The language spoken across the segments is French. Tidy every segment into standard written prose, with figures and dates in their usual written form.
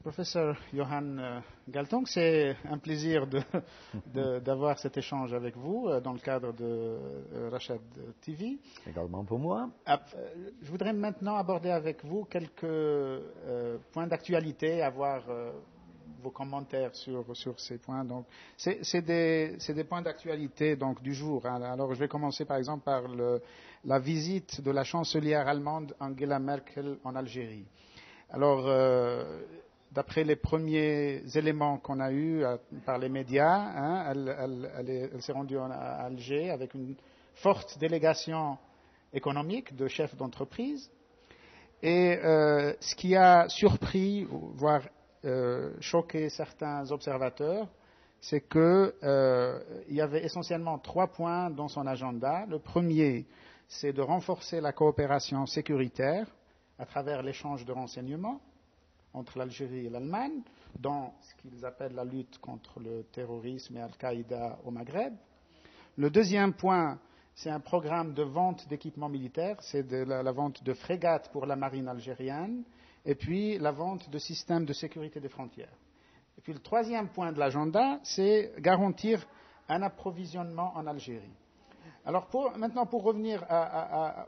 Professeur Johan Galtung, c'est un plaisir d'avoir cet échange avec vous dans le cadre de Rachad TV. Également pour moi. Je voudrais maintenant aborder avec vous quelques points d'actualité, avoir vos commentaires sur ces points. Donc, c'est des points d'actualité donc du jour. Alors, je vais commencer par exemple par la visite de la chancelière allemande Angela Merkel en Algérie. Alors, d'après les premiers éléments qu'on a eus par les médias, elle s'est rendue à Alger avec une forte délégation économique de chefs d'entreprise. Et ce qui a surpris, voire choqué certains observateurs, c'est qu'il y avait essentiellement 3 points dans son agenda. Le premier, c'est de renforcer la coopération sécuritaire à travers l'échange de renseignements entre l'Algérie et l'Allemagne, dans ce qu'ils appellent la lutte contre le terrorisme et Al-Qaïda au Maghreb. Le deuxième point, c'est un programme de vente d'équipements militaires, c'est la vente de frégates pour la marine algérienne, et puis la vente de systèmes de sécurité des frontières. Et puis le troisième point de l'agenda, c'est garantir un approvisionnement en Algérie. Alors maintenant, pour revenir à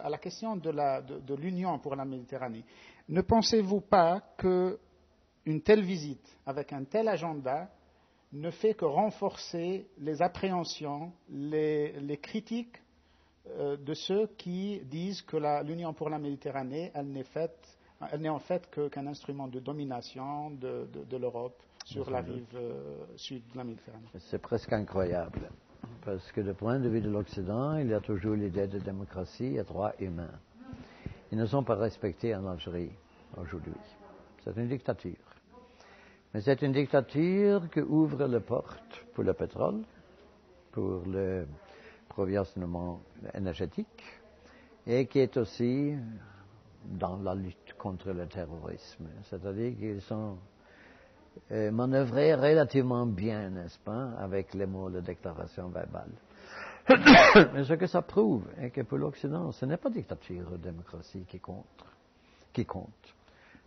la question de l'Union pour la Méditerranée, ne pensez-vous pas qu'une telle visite, avec un tel agenda, ne fait que renforcer les appréhensions, les critiques de ceux qui disent que l'Union pour la Méditerranée, elle n'est en fait qu'un instrument de domination de l'Europe sur la rive sud de la Méditerranée? C'est presque incroyable. Parce que du point de vue de l'Occident, il y a toujours l'idée de démocratie et droits humains. Ils ne sont pas respectés en Algérie aujourd'hui. C'est une dictature. Mais c'est une dictature qui ouvre les portes pour le pétrole, pour le provisionnement énergétique, et qui est aussi dans la lutte contre le terrorisme. C'est-à-dire qu'ils sont manœuvrer relativement bien, n'est-ce pas, avec les mots de déclaration verbale. Mais ce que ça prouve est que pour l'Occident, ce n'est pas dictature ou démocratie qui compte.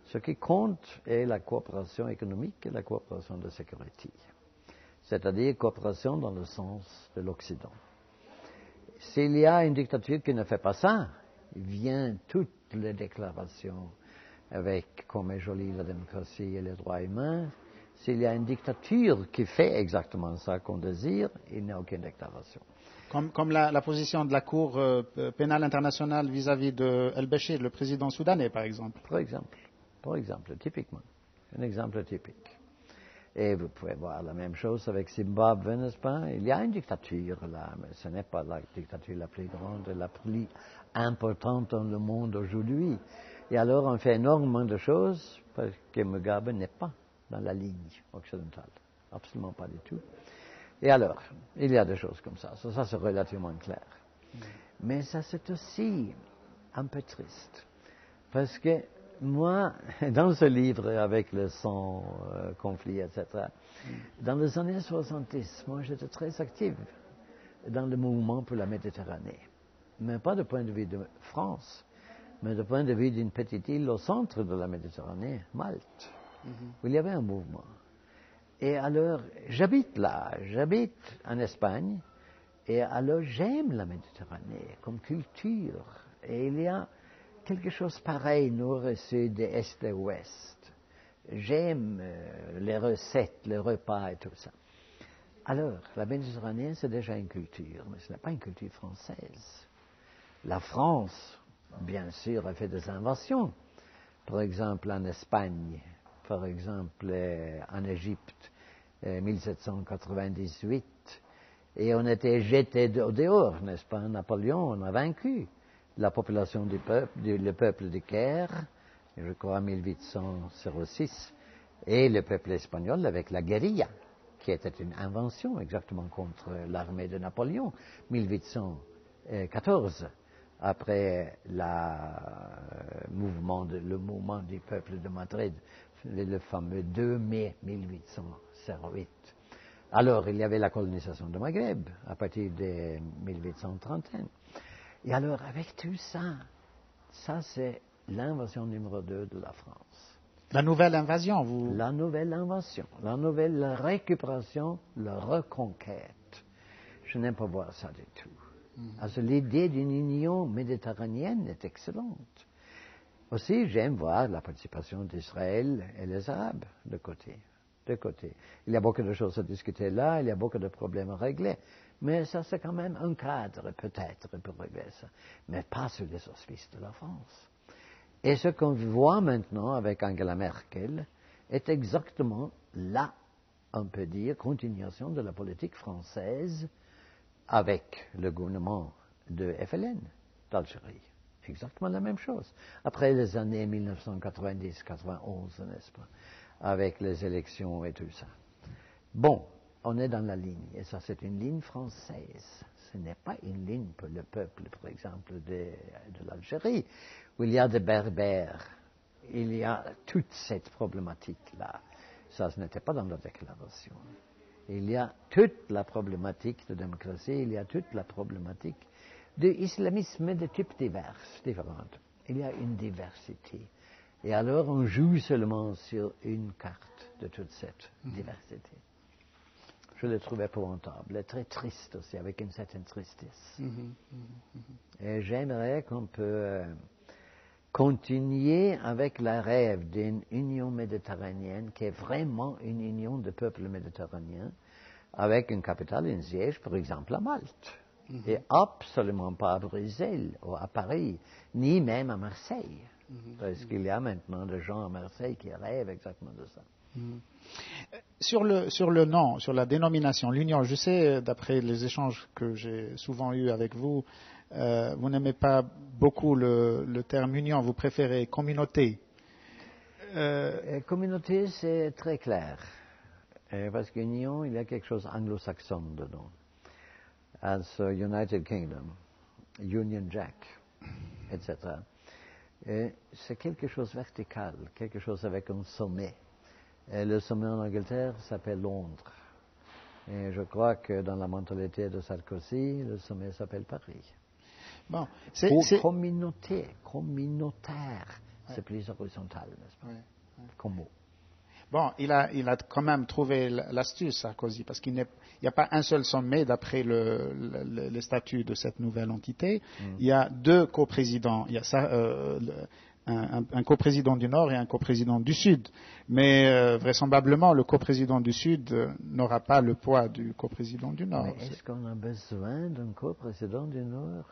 Ce qui compte est la coopération économique et la coopération de sécurité. C'est-à-dire coopération dans le sens de l'Occident. S'il y a une dictature qui ne fait pas ça, vient toutes les déclarations avec comme est jolie la démocratie et les droits humains. S'il y a une dictature qui fait exactement ça qu'on désire, il n'y a aucune déclaration. Comme la position de la Cour pénale internationale vis-à-vis de El-Béchir, le président soudanais, par exemple. Par exemple, typiquement. Un exemple typique. Et vous pouvez voir la même chose avec Zimbabwe, n'est-ce pas? Il y a une dictature là, mais ce n'est pas la dictature la plus grande et la plus importante dans le monde aujourd'hui. Et alors on fait énormément de choses parce que Mugabe n'est pas dans la ligne occidentale. Absolument pas du tout. Et alors, il y a des choses comme ça. Ça c'est relativement clair. Mais ça c'est aussi un peu triste. Parce que moi, dans ce livre avec le 100 conflits, etc., dans les années 70, moi j'étais très actif dans le mouvement pour la Méditerranée. Mais pas du point de vue de France, mais du point de vue d'une petite île au centre de la Méditerranée, Malte, où il y avait un mouvement. Et alors, j'habite là, j'habite en Espagne, et alors j'aime la Méditerranée comme culture. Et il y a quelque chose pareil, nord et sud, est et ouest. J'aime les recettes, les repas et tout ça. Alors, la Méditerranée, c'est déjà une culture, mais ce n'est pas une culture française. La France, bien sûr, a fait des inventions. Par exemple, en Espagne, par exemple, en Égypte, 1798. Et on était jetés dehors, n'est-ce pas? Napoléon, on a vaincu la population du peuple, le peuple de Caire, je crois en 1806, et le peuple espagnol avec la guérilla, qui était une invention exactement contre l'armée de Napoléon, 1814, après le mouvement du peuple de Madrid, le fameux 2 mai 1808. Alors, il y avait la colonisation du Maghreb, à partir de 1830. Et alors, avec tout ça, ça c'est l'invasion numéro 2 de la France. La nouvelle invasion, vous... La nouvelle invasion, la nouvelle récupération, la reconquête. Je n'aime pas voir ça du tout. Alors, l'idée d'une union méditerranéenne est excellente. Aussi, j'aime voir la participation d'Israël et les Arabes de côté. Il y a beaucoup de choses à discuter là, il y a beaucoup de problèmes à régler. Mais ça, c'est quand même un cadre, peut-être, pour régler ça. Mais pas sur les auspices de la France. Et ce qu'on voit maintenant avec Angela Merkel est exactement là, on peut dire, continuation de la politique française avec le gouvernement de FLN d'Algérie. Exactement la même chose. Après les années 1990-91, n'est-ce pas, avec les élections et tout ça. Bon, on est dans la ligne, et ça c'est une ligne française. Ce n'est pas une ligne pour le peuple, par exemple, de l'Algérie, où il y a des Berbères. Il y a toute cette problématique-là. Ça, ce n'était pas dans la déclaration. Il y a toute la problématique de démocratie, il y a toute la problématique de l'islamisme de types différents. Il y a une diversité. Et alors, on joue seulement sur une carte de toute cette diversité. Je le trouve épouvantable et très triste aussi, avec une certaine tristesse. Et j'aimerais qu'on peut continuer avec le rêve d'une union méditerranéenne qui est vraiment une union de peuples méditerranéens, avec une capitale, un siège, par exemple, à Malte. Et absolument pas à Bruxelles ou à Paris, ni même à Marseille. Parce qu'il y a maintenant des gens à Marseille qui rêvent exactement de ça. Sur le nom, sur la dénomination, l'union, je sais, d'après les échanges que j'ai souvent eus avec vous, vous n'aimez pas beaucoup le terme union, vous préférez communauté. Communauté, c'est très clair. Parce qu'union, il y a quelque chose anglo-saxon dedans. As United Kingdom, Union Jack, etc. C'est quelque chose vertical, quelque chose avec un sommet. Et le sommet en Angleterre s'appelle Londres. Et je crois que dans la mentalité de Sarkozy, le sommet s'appelle Paris. Bon, communauté, communautaire, c'est plus horizontal, n'est-ce pas? Comme mot. Bon, il a quand même trouvé l'astuce, Sarkozy, parce qu'il n'y a pas un seul sommet d'après le statut de cette nouvelle entité. Il y a deux coprésidents. Il y a un coprésident du Nord et un coprésident du Sud. Mais vraisemblablement, le coprésident du Sud n'aura pas le poids du coprésident du Nord. Mais est-ce qu'on a besoin d'un coprésident du Nord?